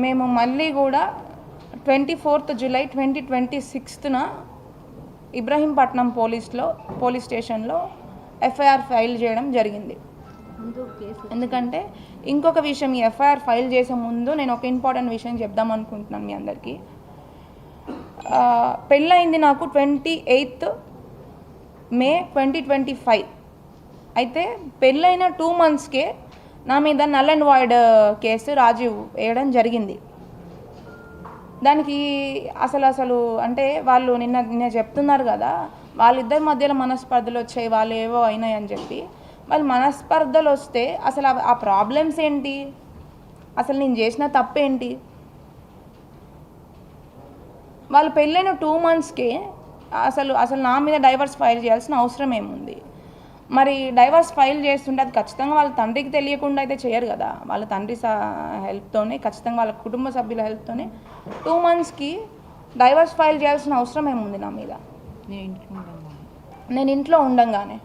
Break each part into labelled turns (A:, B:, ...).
A: మేము మళ్ళీ కూడా 24th జూలై 2026న ఇబ్రహీంపట్నం పోలీస్ స్టేషన్లో ఎఫ్ఐఆర్ ఫైల్ చేయడం జరిగింది. ఎందుకంటే ఇంకొక విషయం, ఈ ఎఫ్ఐఆర్ ఫైల్ చేసే ముందు నేను ఒక ఇంపార్టెంట్ విషయం చెప్దాం అనుకుంటున్నాను మీ అందరికీ. పెళ్ళయింది నాకు 28 మే 2025. అయితే పెళ్ళైన 2 monthsకే నా మీద null and void case Rajiv వేయడం జరిగింది. దానికి అసలు అంటే వాళ్ళు నిన్న చెప్తున్నారు కదా, వాళ్ళిద్దరి మధ్యలో మనస్పర్ధలు వచ్చాయి, వాళ్ళు ఏవో అయినాయి అని చెప్పి. వాళ్ళు మనస్పర్ధలు వస్తే అసలు ఆ ప్రాబ్లమ్స్ ఏంటి, అసలు నేను చేసిన తప్పేంటి? వాళ్ళు పెళ్ళైన 2 monthsకే అసలు నా మీద డైవర్స్ ఫైల్ చేయాల్సిన అవసరం ఏముంది? మరి డైవర్స్ ఫైల్ చేస్తుంటే అది ఖచ్చితంగా వాళ్ళ తండ్రికి తెలియకుండా అయితే చేయరు కదా. వాళ్ళ తండ్రి హెల్ప్తోనే, ఖచ్చితంగా వాళ్ళ కుటుంబ సభ్యుల హెల్ప్తోనే 2 monthsకి డైవర్స్ ఫైల్ చేయాల్సిన అవసరం ఏముంది నా మీద? నేను ఇంట్లో ఉండంగానే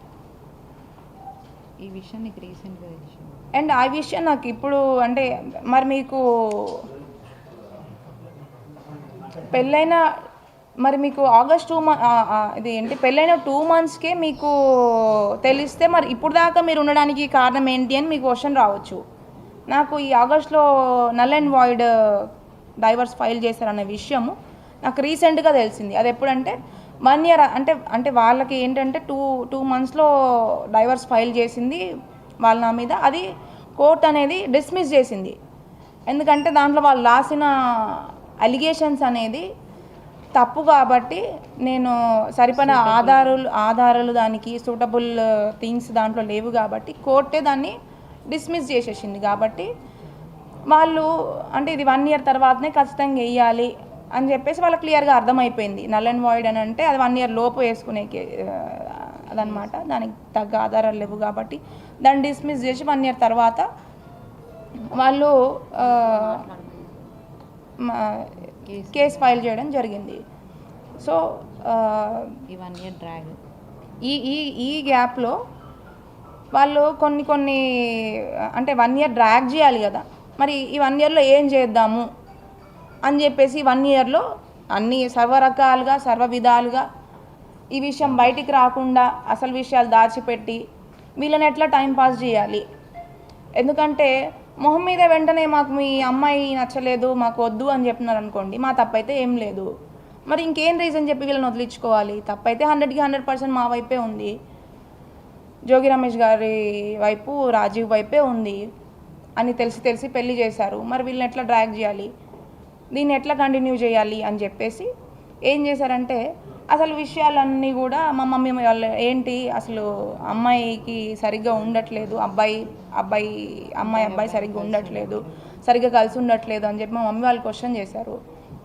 B: ఈ విషయం నీకు రీసెంట్గా తెలిసింది.
A: అండ్ ఆ విషయం నాకు ఇప్పుడు అంటే మరి మీకు పెళ్ళైన మరి మీకు ఆగస్ట్ 2 ఇది ఏంటి పెళ్ళైన 2 monthsకే మీకు తెలిస్తే మరి ఇప్పుడు దాకా మీరు ఉండడానికి కారణం ఏంటి అని మీకు క్వశ్చన్ రావచ్చు. నాకు ఈ ఆగస్ట్లో null and void divorce file చేశారనే విషయము నాకు రీసెంట్గా తెలిసింది. అది ఎప్పుడంటే 1 year అంటే వాళ్ళకి ఏంటంటే 2 monthsలో డైవర్స్ ఫైల్ చేసింది వాళ్ళ నా మీద. అది కోర్ట్ అనేది డిస్మిస్ చేసింది. ఎందుకంటే దాంట్లో వాళ్ళు రాసిన అలిగేషన్స్ అనేది తప్పు కాబట్టి, నేను సరిపడిన ఆధారాలు దానికి సూటబుల్ థింగ్స్ దాంట్లో లేవు కాబట్టి కోర్టే దాన్ని డిస్మిస్ చేసేసింది. కాబట్టి వాళ్ళు అంటే ఇది 1 year తర్వాతనే ఖచ్చితంగా వేయాలి అని చెప్పేసి వాళ్ళకి క్లియర్గా అర్థమైపోయింది. నల్ అండ్ వాయిడ్ అని అంటే అది 1 year లోపు వేసుకునే అదనమాట. దానికి తగ్గ ఆధారాలు లేవు కాబట్టి దాన్ని డిస్మిస్ చేసి 1 year తర్వాత వాళ్ళు కేసు ఫైల్ చేయడం జరిగింది. సో
B: ఈ 1 year డ్రాగ్
A: ఈ గ్యాప్లో వాళ్ళు కొన్ని అంటే 1 year డ్రాగ్ చేయాలి కదా. మరి ఈ 1 yearలో ఏం చేద్దాము అని చెప్పేసి 1 yearలో అన్ని సర్వరకాలుగా సర్వ విధాలుగా ఈ విషయం బయటికి రాకుండా అసలు విషయాలు దాచిపెట్టి వీళ్ళని ఎట్లా టైంపాస్ చేయాలి. ఎందుకంటే మొహం మీద వెంటనే మాకు మీ అమ్మాయి నచ్చలేదు, మాకు వద్దు అని చెప్పినారు అనుకోండి, మా తప్పైతే ఏం లేదు. మరి ఇంకేం రీజన్ చెప్పి వీళ్ళని వదిలించుకోవాలి? తప్పైతే 100కి 100% మా వైపే ఉంది, జోగి రమేష్ గారి వైపు రాజీవ్ వైపే ఉంది అని తెలిసి పెళ్లి చేశారు. మరి వీళ్ళని ఎట్లా డ్రాగ్ చేయాలి, దీన్ని ఎట్లా కంటిన్యూ చేయాలి అని చెప్పేసి ఏం చేశారంటే అసలు విషయాలన్నీ కూడా మా మమ్మీ వాళ్ళు ఏంటి అసలు అమ్మాయికి సరిగ్గా ఉండట్లేదు, అబ్బాయి సరిగ్గా ఉండట్లేదు, సరిగ్గా కలిసి ఉండట్లేదు అని చెప్పి మా మమ్మీ వాళ్ళు క్వశ్చన్ చేశారు.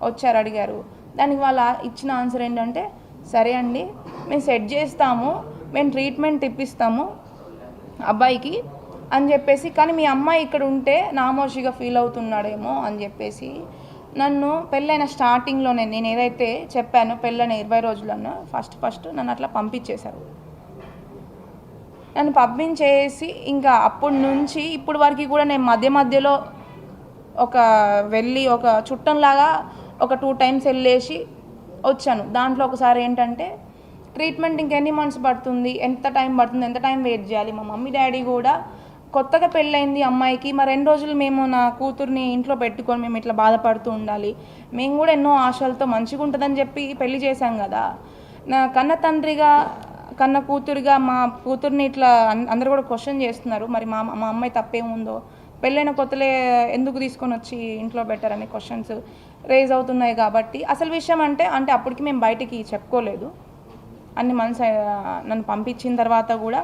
A: వచ్చారు, అడిగారు. దానికి వాళ్ళు ఇచ్చిన ఆన్సర్ ఏంటంటే, సరే అండి మేము సెట్ చేస్తాము, మేము ట్రీట్మెంట్ ఇప్పిస్తాము అబ్బాయికి అని చెప్పేసి, కానీ మీ అమ్మాయి ఇక్కడ ఉంటే నామోషిగా ఫీల్ అవుతున్నాడేమో అని చెప్పేసి నన్ను పెళ్ళైన స్టార్టింగ్లోనే నేను ఏదైతే చెప్పానో పెళ్ళైన 20 రోజులను ఫస్ట్ నన్ను అట్లా పంపించేశారు. నన్ను పంపించేసి ఇంకా అప్పటి నుంచి ఇప్పటి వరకు కూడా నేను మధ్యలో వెళ్ళి ఒక చుట్టంలాగా ఒక 2 times వెళ్ళేసి వచ్చాను. దాంట్లో ఒకసారి ఏంటంటే ట్రీట్మెంట్ ఇంకెన్ని మంత్స్ పడుతుంది, ఎంత టైం వెయిట్ చేయాలి. మా మమ్మీ డాడీ కూడా కొత్తగా పెళ్ళైంది అమ్మాయికి, మరి 2 రోజులు మేము నా కూతుర్ని ఇంట్లో పెట్టుకొని మేము ఇట్లా బాధపడుతూ ఉండాలి, మేము కూడా ఎన్నో ఆశలతో మంచిగా ఉంటుందని చెప్పి పెళ్లి చేశాం కదా. నా కన్న తండ్రిగా కన్న కూతురుగా మా కూతుర్ని ఇట్లా అందరూ కూడా క్వశ్చన్ చేస్తున్నారు. మరి మా అమ్మాయి తప్పేముందో, పెళ్ళైన కొత్తలే ఎందుకు తీసుకొని వచ్చి ఇంట్లో పెట్టారనే క్వశ్చన్స్ రేజ్ అవుతున్నాయి. కాబట్టి అసలు విషయం అంటే అప్పటికి మేము బయటికి చెప్పుకోలేదు. అన్ని మంత్స్ నన్ను పంపించిన తర్వాత కూడా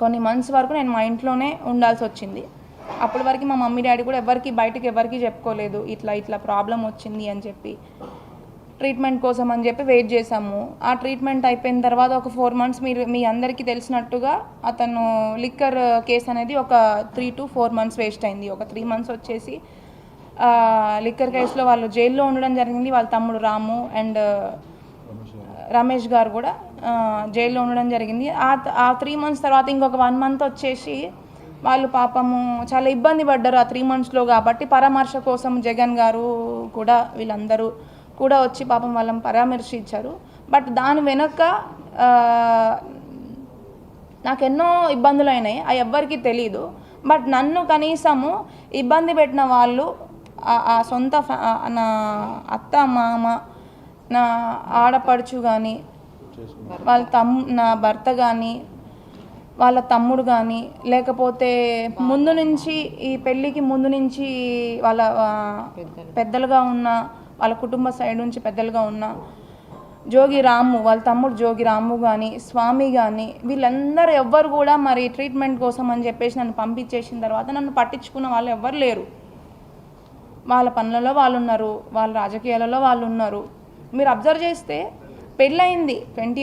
A: కొన్ని మంత్స్ వరకు నేను మా ఇంట్లోనే ఉండాల్సి వచ్చింది. అప్పటి వరకు మా మమ్మీ డాడీ కూడా బయటకి ఎవరికి చెప్పుకోలేదు, ఇట్లా ప్రాబ్లం వచ్చింది అని చెప్పి. ట్రీట్మెంట్ కోసం అని చెప్పి వెయిట్ చేసాము. ఆ ట్రీట్మెంట్ అయిపోయిన తర్వాత ఒక 4 months మీ అందరికీ తెలిసినట్టుగా అతను లిక్కర్ కేసు అనేది ఒక 3 to 4 months వేస్ట్ అయింది. ఒక 3 months వచ్చేసి లిక్కర్ కేసులో వాళ్ళు జైల్లో ఉండడం జరిగింది. వాళ్ళ తమ్ముడు రాము అండ్ రమేష్ గారు కూడా జైల్లో ఉండడం జరిగింది. ఆ 3 months తర్వాత ఇంకొక 1 month వచ్చేసి వాళ్ళు పాపము చాలా ఇబ్బంది పడ్డారు ఆ 3 monthsలో. కాబట్టి పరామర్శ కోసం జగన్ గారు కూడా వీళ్ళందరూ కూడా వచ్చి పాపం వాళ్ళని పరామర్శించారు. బట్ దాని వెనక నాకు ఎన్నో ఇబ్బందులు అయినాయి, అవి ఎవ్వరికీ తెలీదు. బట్ నన్ను కనీసము ఇబ్బంది పెట్టిన వాళ్ళు ఆ సొంత నా అత్త మామ, నా ఆడపడుచు కానీ, వాళ్ళ నా భర్త కానీ, వాళ్ళ తమ్ముడు కానీ, లేకపోతే ముందు నుంచి ఈ పెళ్ళికి ముందు నుంచి వాళ్ళ పెద్దలుగా ఉన్న వాళ్ళ కుటుంబ సైడ్ నుంచి పెద్దలుగా ఉన్న జోగి రాము, వాళ్ళ తమ్ముడు జోగి రాము కానీ, స్వామి కానీ, వీళ్ళందరూ ఎవ్వరు కూడా మరి ట్రీట్మెంట్ కోసం అని చెప్పేసి నన్ను పంపించేసిన తర్వాత నన్ను పట్టించుకున్న వాళ్ళు ఎవ్వరు లేరు. వాళ్ళ పనులలో వాళ్ళు ఉన్నారు, వాళ్ళ రాజకీయాలలో వాళ్ళు ఉన్నారు. మీరు అబ్జర్వ్ చేస్తే పెళ్ళయింది 20